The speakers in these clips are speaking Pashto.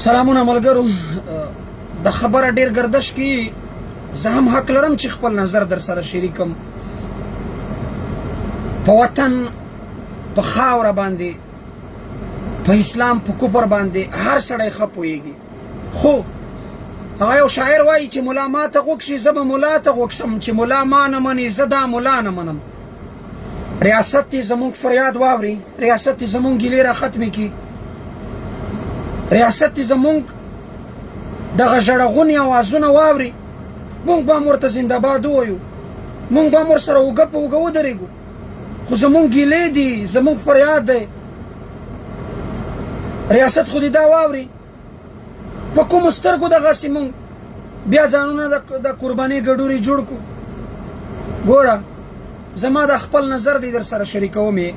سلامونه ملګرو د خبره ډیر گردش کی زه هم حق لرم چې خپل نظر در سره شریکم په وطن په خاوره باندې په اسلام په کفر باندې هر سړی ښه پوهیږي خو هغه یو شاعر وایي چې ملا ما ته غوږ شي زه به ملا ته غوږ شم چې ملا ما نه مني زه دا ملا نه منم ریاست دې زموږ فریاد واوري ریاست دې زموږ ګیلې را ختمې کړي ریاست دې زموږ دغه ژړغونې اوازونه واوري موږ به هم ورته زنده‌باد ووایو موږ به هم ورسره اوږه په اوږه ودرېږو خو زموږ ګیلې دي زموږ فریاد دی ریاست خو دې دا واوري په کومو سترګو دغسې موږ بیا ځانونه د قربانۍ ګډورې جوړ کړو ګوره زما د خپل نظر دی در سره شریکوم یې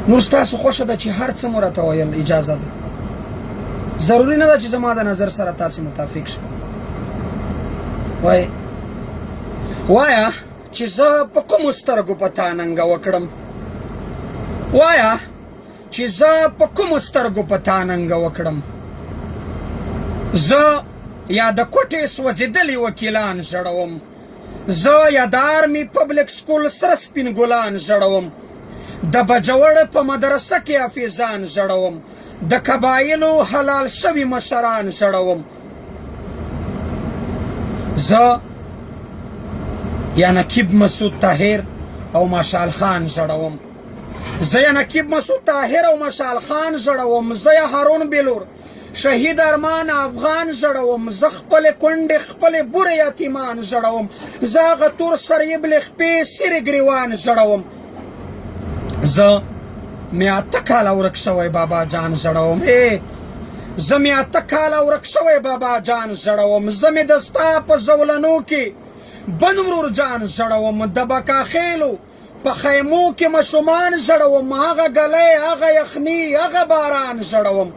نور ستاسو خوښه ده چې هر څه مو راته ویل اجازه ده ضروري نه ده چې زما د نظر سره تاسې متافق شئ وایه چې زه په کومو سترګو په تا ننګه وکړم وایه چې زه په کومو سترګو په تا ننګه وکړم زه یا د کوټې سوځېدلي وکیلان ژړوم زه یا د آرمي پبلک سکول سره سپین ګلان ژړوم د بجوړ په مدرسه کې حافظان ژړوم د قبایلو حلال شوي مشران ژړوم زه یا نقیب مسعود طاهر او مشال خان ژړوم زه یا نقیب مسعود طاهر او مشال خان ژړوم زه یا هارون بلور شهید ارمان افغان ژړوم زه خپلې کونډې خپلې بورې یتیمان ژړوم زه هغه تور سریبلې خپې سیرې ګریوان ژړوم زه مې اته کاله ورک شوی بابا جان ژړوم زه مې اته کاله ورک شوی بابا جان ژړوم زه مې د ستا په زولنو کې بن ورور جان ژړوم د بکاخیلو په خیمو کې ماشومان ژړوم هغه ګلی هغه یخني هغه باران ژړوم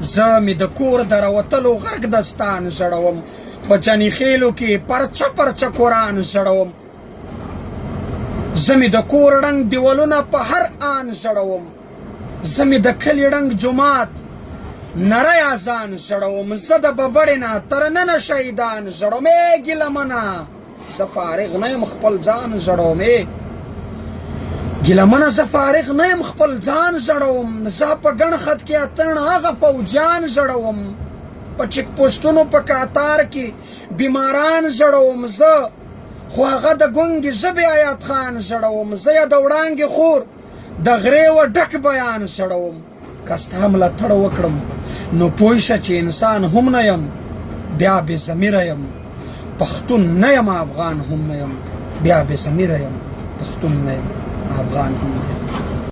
زه مې د کور د راوتلو غرق دستان ژړوم په جني خیلو کې پرچه پرچه قرآن ژړوم زه مې د کور ړنګ دیوالونه په هر آن ژړوم زه مې د کلي ړنګ جومات نری اذان ژړوم زه د ببړې نه تر ننه شهیدان ژړوم ګیلمنه زه فارغ نه یم خپل ځان ژړوم ګیلمنه زه فارغ نه یم خپل ځان ژړوم زه په ګڼ خط کې اتڼ هغه فوجیان ژړوم په چیک پوسټونو په کاتار کې بیماران ژړوم زه خو هغه د ګونګې ژبې آیات خان ژړوم زه یا د وړانګې خور د غرې و ډک بیان ژړوم که ستا ملاتړ وکړم نو پوه شه چې انسان هم نه یم بیا بې ضمیره یم پښتون نه یم افغان هم نه یم بیا بې ضمیره یم پښتون نه یم افغان هم نه یم